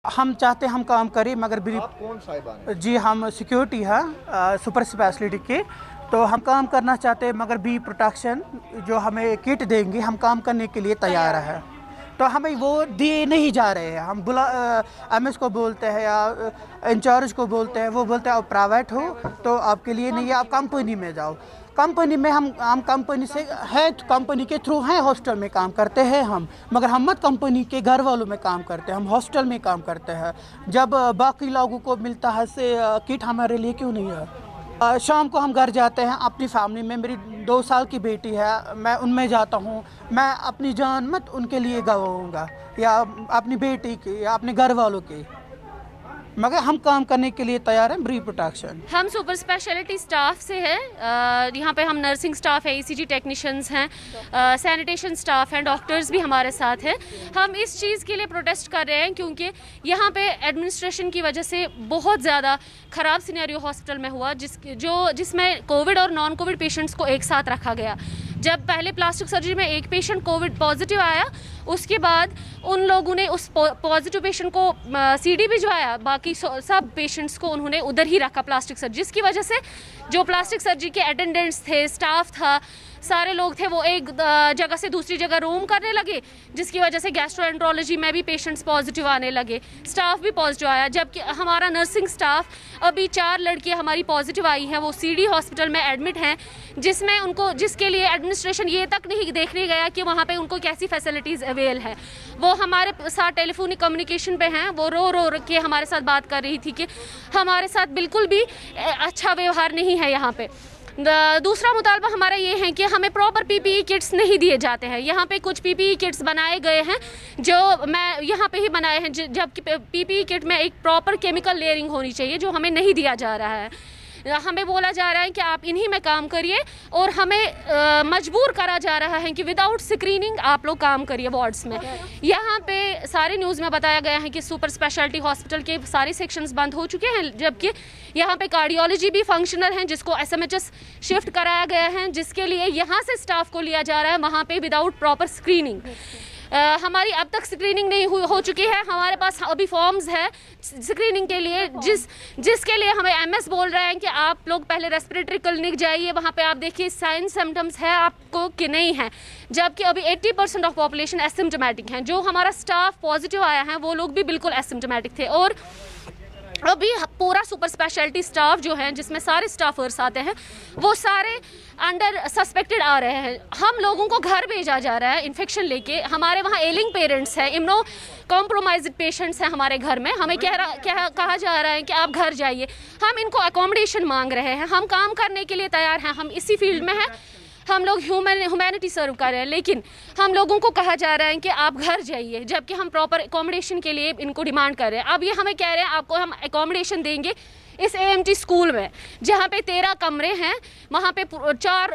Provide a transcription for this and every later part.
हम चाहते हम काम करें मगर आप कौन साहिबान? जी हम सिक्योरिटी है सुपर स्पेशलिटी के, तो हम काम करना चाहते हैं मगर बी प्रोटेक्शन जो हमें किट देंगे हम काम करने के लिए तैयार है, तो हमें वो दिए नहीं जा रहे हैं। हम एमएस को बोलते हैं या इंचार्ज को बोलते हैं, वो बोलते हैं आप प्राइवेट हो तो आपके लिए नहीं है, आप कंपनी में जाओ। कंपनी में हम कंपनी से है, कंपनी के थ्रू हैं, हॉस्टल में काम करते हैं हम, मगर हम मत कंपनी के घर वालों में काम करते हैं, हम हॉस्टल में काम करते हैं। जब बाकी लोगों को मिलता है से किट हमारे लिए क्यों नहीं है? शाम को हम घर जाते हैं अपनी फैमिली में, मेरी 2 साल की बेटी है, मैं उनमें जाता हूँ, मैं अपनी जान मत उनके लिए गवाऊँगा या अपनी बेटी की या अपने घर वालों की, मगर हम काम करने के लिए तैयार हैं। ब्रीफ प्रोटेक्शन हम सुपर स्पेशलिटी स्टाफ से हैं, यहाँ पे हम नर्सिंग स्टाफ है, ईसीजी टेक्नीशियंस हैं, सैनिटेशन स्टाफ हैं, डॉक्टर्स भी हमारे साथ हैं। हम इस चीज़ के लिए प्रोटेस्ट कर रहे हैं क्योंकि यहाँ पे एडमिनिस्ट्रेशन की वजह से बहुत ज़्यादा ख़राब सिनेरियो हॉस्पिटल में हुआ, जिसमें कोविड और नॉन कोविड पेशेंट्स को एक साथ रखा गया। जब पहले प्लास्टिक सर्जरी में एक पेशेंट कोविड पॉजिटिव आया, उसके बाद उन लोगों ने उस पॉजिटिव पेशेंट को सीडी भिजवाया, बाकी सब पेशेंट्स को उन्होंने उधर ही रखा प्लास्टिक सर्जरी, जिसकी वजह से जो प्लास्टिक सर्जरी के अटेंडेंट्स थे, स्टाफ था, सारे लोग थे, वो एक जगह से दूसरी जगह रोम करने लगे, जिसकी वजह से गैस्ट्रोएंट्रोलॉजी में भी पेशेंट्स पॉजिटिव आने लगे, स्टाफ भी पॉजिटिव आया। जबकि हमारा नर्सिंग स्टाफ, अभी 4 लड़कियां हमारी पॉजिटिव आई हैं, वो सीडी हॉस्पिटल में एडमिट हैं, जिसके लिए एडमिनिस्ट्रेशन ये तक नहीं देखने गया कि वहाँ पे उनको कैसी फैसिलिटीज़ अवेल है। वो हमारे साथ टेलीफोनिक कम्युनिकेशन पे हैं, वो रो रो के हमारे साथ बात कर रही थी कि हमारे साथ बिल्कुल भी अच्छा व्यवहार नहीं है यहाँ पे। दूसरा मुतालबा हमारा ये है कि हमें प्रॉपर पीपीई किट्स नहीं दिए जाते हैं। यहाँ पे कुछ पीपीई किट्स बनाए गए हैं जो मैं यहाँ पे ही बनाए हैं, जबकि पीपीई किट में एक प्रॉपर केमिकल लेयरिंग होनी चाहिए, जो हमें नहीं दिया जा रहा है। हमें बोला जा रहा है कि आप इन्हीं में काम करिए और हमें मजबूर करा जा रहा है कि विदाउट स्क्रीनिंग आप लोग काम करिए वार्ड्स में। यहाँ पे सारे न्यूज़ में बताया गया है कि सुपर स्पेशलिटी हॉस्पिटल के सारे सेक्शंस बंद हो चुके हैं, जबकि यहाँ पे कार्डियोलॉजी भी फंक्शनल हैं, जिसको एसएमएचएस शिफ्ट कराया गया है, जिसके लिए यहाँ से स्टाफ को लिया जा रहा है वहाँ पे विदाउट प्रॉपर स्क्रीनिंग। हमारी अब तक स्क्रीनिंग नहीं हो चुकी है। हमारे पास अभी फॉर्म्स है स्क्रीनिंग के लिए, जिसके लिए हमें एमएस बोल रहे हैं कि आप लोग पहले रेस्पिरेटरी क्लिनिक जाइए, वहाँ पे आप देखिए साइन सिम्टम्स है आपको कि नहीं है, जबकि अभी 80% ऑफ पॉपुलेशन एसिम्टोमेटिक हैं। जो हमारा स्टाफ पॉजिटिव आया है वो लोग भी बिल्कुल एसिम्टोमेटिक थे, और अभी पूरा सुपर स्पेशलिटी स्टाफ जो है, जिसमें सारे स्टाफर्स आते हैं, वो सारे अंडर सस्पेक्टेड आ रहे हैं। हम लोगों को घर भेजा जा रहा है इन्फेक्शन लेके। हमारे वहाँ एलिंग पेरेंट्स हैं, इम्नो कॉम्प्रोमाइज्ड पेशेंट्स हैं हमारे घर में। हमें कहा जा रहा है कि आप घर जाइए। हम इनको अकोमोडेशन मांग रहे हैं, हम काम करने के लिए तैयार हैं, हम इसी फील्ड में हैं, हम लोग ह्यूमैनिटी सर्व कर रहे हैं, लेकिन हम लोगों को कहा जा रहा है कि आप घर जाइए, जबकि हम प्रॉपर एकोमोडेशन के लिए इनको डिमांड कर रहे हैं। अब ये हमें कह रहे हैं आपको हम एकोमोडेशन देंगे इस एएमटी स्कूल में, जहाँ पे 13 कमरे हैं, वहाँ पे 4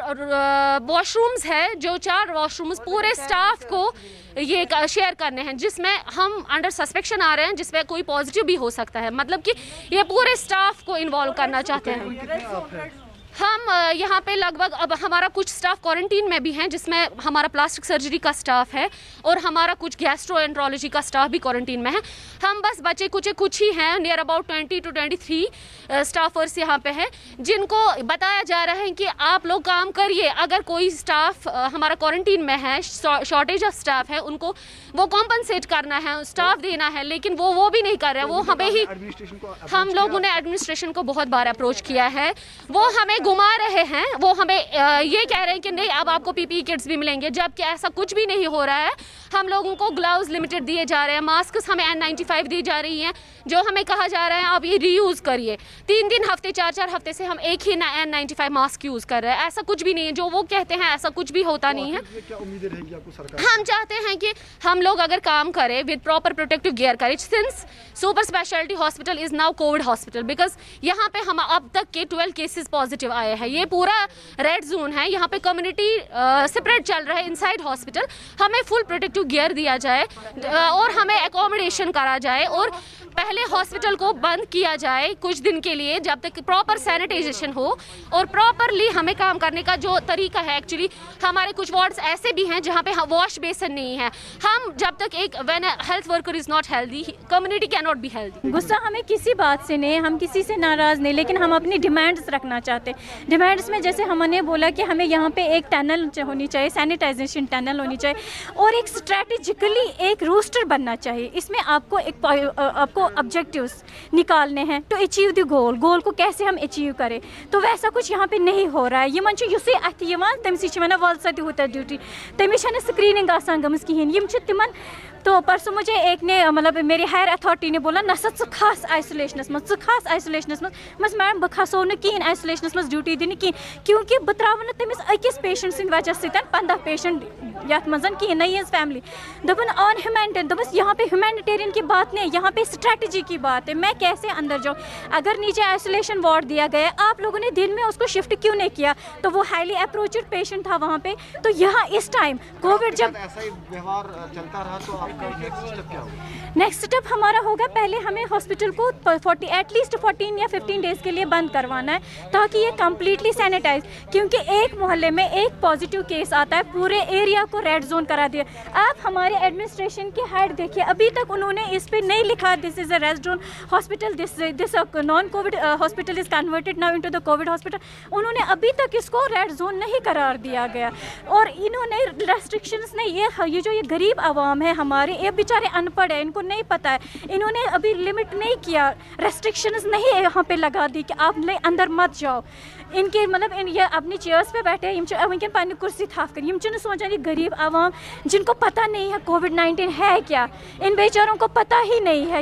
वॉशरूम्स है, जो 4 वॉशरूम्स पूरे स्टाफ को ये शेयर करने हैं, जिसमें हम अंडर सस्पेक्शन आ रहे हैं, जिसमें कोई पॉजिटिव भी हो सकता है। मतलब कि ये पूरे स्टाफ को इन्वॉल्व करना चाहते हैं। हम यहाँ पे लगभग, अब हमारा कुछ स्टाफ क्वारंटीन में भी हैं, जिसमें हमारा प्लास्टिक सर्जरी का स्टाफ है और हमारा कुछ गैस्ट्रोएंट्रोलॉजी का स्टाफ भी क्वारंटीन में है। हम बस बचे कुछ ही हैं, नियर अबाउट 20 to 23 स्टाफर्स यहाँ पे हैं, जिनको बताया जा रहा है कि आप लोग काम करिए। अगर कोई स्टाफ हमारा क्वारंटीन में है, शॉर्टेज ऑफ स्टाफ है, उनको वो कॉम्पनसेट करना है, स्टाफ देना है, लेकिन वो भी नहीं कर रहे हैं। वो हमें ही, हम लोगों ने एडमिनिस्ट्रेशन को बहुत बार अप्रोच किया है, वो हमें घुमा रहे हैं, वो हमें ये कह रहे हैं कि नहीं अब आपको पीपीई किट्स भी मिलेंगे, जबकि ऐसा कुछ भी नहीं हो रहा है। हम लोगों को ग्लव्स लिमिटेड दिए जा रहे हैं, मास्क हमें N95 दी जा रही हैं, जो हमें कहा जा रहा है आप ये रीयूज़ करिए। 3 हफ्ते 4 हफ्ते से हम एक ही N95 मास्क यूज़ कर रहे हैं। ऐसा कुछ भी नहीं है, जो वो कहते हैं ऐसा कुछ भी होता नहीं है। क्या उम्मीदें रहेगी आपको सरकार? हम चाहते हैं कि हम लोग अगर काम करें विद प्रॉपर प्रोटेक्टिव गियर करें, since super speciality hospital is now Covid hospital, because यहाँ पे हम अब तक के 12 केसेस पॉजिटिव आए हैं। ये पूरा रेड जोन है, यहाँ पे कम्युनिटी स्प्रेड चल रहा है इनसाइड हॉस्पिटल। हमें फुल प्रोटेक्टिव गियर दिया जाए और हमें एकोमोडेशन करा जाए और पहले हॉस्पिटल को बंद किया जाए कुछ दिन के लिए जब तक प्रॉपर सैनिटाइजेशन हो और प्रॉपरली हमें काम करने का जो तरीका है। एक्चुअली हमारे कुछ वार्ड्स ऐसे भी हैं जहाँ पे वॉश बेसन नहीं है। हम जब तक when health worker is not healthy, community can not be healthy. गुस्सा हमें किसी बात से नहीं, हम किसी से नाराज़ नहीं, लेकिन हम अपनी डिमांड्स रखना चाहते हैं। डिमांड्स में जैसे हमने बोला कि हमें यहाँ पे एक टनल होनी चाहिए, सैनिटाइजेशन टनल होनी चाहिए और एक स्ट्रेटेजिकली एक रोस्टर बनना चाहिए। इसमें आपको ऑब्जेक्टिव्स निकालने हैं टू अचीव द गोल को कैसे हम अचीव करें। तो वैसा कुछ यहाँ पे नहीं हो रहा है। यमन युसे अथ तमसी वल सा होता ड्यूटी, तमिस स्क्रीनिंग आसान गमज कहें तिमन। तो परसों मुझे एक ने मतलब मेरी हायर अथॉरिटी ने बोला नसा च खास आइसोलेशनस मज आइसोलेशनस मज मैडम बह खसो न कहें आइसोलेशनस मज ड्यूटी दिन कहें, क्योंकि बह त्राव न तमिस अकिस पेशेंट सद वजह सतन 15 पेशेंट यथ मज कहें नई हज फैमिली। दोपन ऑन ह्यूमैनिटेरियन दोपस यहाँ पे ह्यूमैनिटेरियन की बात नहीं, यहाँ पे स्ट्रैटेजी की बात है। मैं कैसे अंदर जाऊँ? अगर नीचे आइसोलेशन वार्ड दिया गया, आप लोगों ने दिन में उसको शिफ्ट क्यों नहीं किया? तो वो हाईली अप्रोचड पेशेंट था वहाँ पे। तो यहाँ इस टाइम कोविड जब ऐसा ही व्यवहार चलता रहा तो आपका नेक्स्ट स्टेप क्या होगा? नेक्स्ट स्टेप हमारा होगा, पहले हमें हॉस्पिटल को एटलीस्ट 14 या 15 डेज़ के लिए बंद करवाना है ताकि ये कम्प्लीटली सैनिटाइज, क्योंकि एक मोहल्ले में एक पॉजिटिव केस आता है पूरे एरिया को रेड जोन करा दिया। आप हमारे एडमिनिस्ट्रेशन की हेड देखिए, अभी तक उन्होंने इस पे नहीं लिखा this is a red zone hospital, this non Covid hospital is converted now into the Covid hospital. उन्होंने अभी तक इसको रेड जोन नहीं करार दिया गया और इन्होंने रेस्ट्रिक्शंस नहीं, ये जो ये गरीब आवाम है हमारे, ये बेचारे अनपढ़ है, इनको नहीं पता है, इन्होंने अभी लिमिट नहीं किया, रेस्ट्रिक्शंस नहीं यहाँ पे लगा दी कि आप ले अंदर मत जाओ। इनके मतलब ये अपनी चेयर्स पे बैठे हैं, वनकन पानी कुर्सी थाफ कर सोचान ये गरीब आवाम जिनको पता नहीं है कोविड-19 है क्या, इन बेचारों को पता ही नहीं है।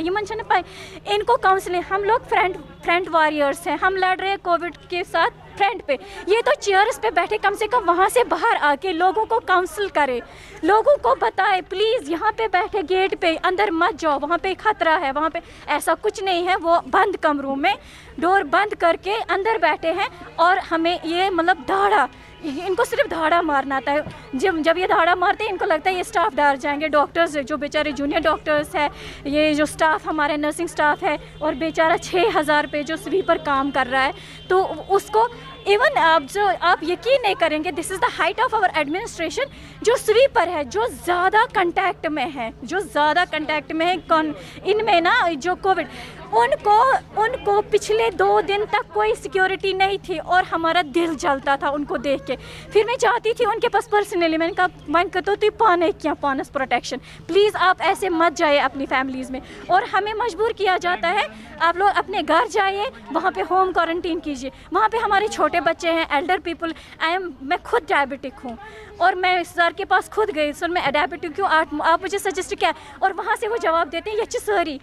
इनको काउंसलिंग, हम लोग फ्रंट वॉरियर्स हैं, हम लड़ रहे हैं कोविड के साथ फ्रंट पे। ये तो चेयर्स पे बैठे, कम से कम वहाँ से बाहर आके लोगों को काउंसिल करे, लोगों को बताए प्लीज़ यहाँ पे बैठे गेट पे अंदर मत जाओ, वहाँ पे खतरा है, वहाँ पे ऐसा कुछ नहीं है। वो बंद कमरों में डोर बंद करके अंदर बैठे हैं और हमें ये मतलब धाड़ा, इनको सिर्फ धाड़ा मारना आता है। जब ये धाड़ा मारते हैं इनको लगता है ये स्टाफ डर जाएंगे, डॉक्टर्स जो बेचारे जूनियर डॉक्टर्स है, ये जो स्टाफ हमारे नर्सिंग स्टाफ है और बेचारा 6000 पे जो स्वीपर काम कर रहा है, तो उसको इवन आप यकीन नहीं करेंगे, this is the height of our administration, जो स्वीपर है जो ज़्यादा कंटैक्ट में है, कौन इनमें ना जो कोविड, उनको पिछले 2 दिन तक कोई सिक्योरिटी नहीं थी और हमारा दिल जलता था उनको देख के। फिर मैं चाहती थी उनके पास पर्सनली, मैंने कहा तो तु पाने क्या पानस प्रोटेक्शन, प्लीज़ आप ऐसे मत जाइए अपनी फैमिलीज़ में। और हमें मजबूर किया जाता है आप लोग अपने घर जाइए, वहाँ पे होम क्वारंटीन कीजिए। वहाँ पे हमारे छोटे बच्चे हैं, एल्डर पीपल, मैं खुद डायबिटिक हूँ और मैं सर के पास खुद गई, सर मैं डायबिटिक क्यों, आप मुझे सजेस्ट किया, और वहाँ से वो जवाब देते हैं ये सॉरी।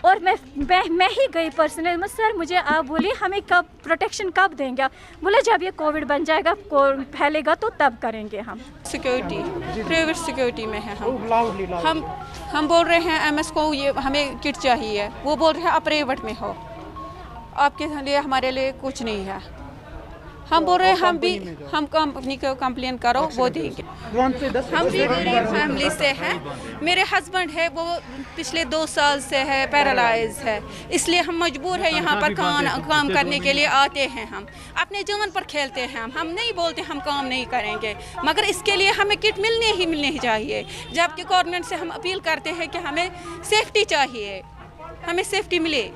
और मैं ही गई पर्सनल, सर मुझे आप बोलिए हमें कब प्रोटेक्शन कब देंगे आप? बोले जब ये कोविड बन जाएगा, फैलेगा तो तब करेंगे हम। सिक्योरिटी, प्राइवेट सिक्योरिटी में है हम बोल रहे हैं एमएस को ये हमें किट चाहिए, वो बोल रहे हैं आप प्राइवेट में हो, आपके लिए हमारे लिए कुछ नहीं है। हम बोल रहे हैं हम कंपनी को कंप्लेन करो, वो देंगे। हम भी गरीब फैमिली से हैं, मेरे हस्बैंड है वो पिछले 2 साल से है पैरालाइज है, इसलिए हम मजबूर है यहाँ पर काम करने के लिए आते हैं। हम अपने जान पर खेलते हैं, हम नहीं बोलते हम काम नहीं करेंगे, मगर इसके लिए हमें किट मिलनी ही चाहिए। जबकि गवर्नमेंट से हम अपील करते हैं कि हमें सेफ्टी चाहिए, हमें सेफ्टी मिले।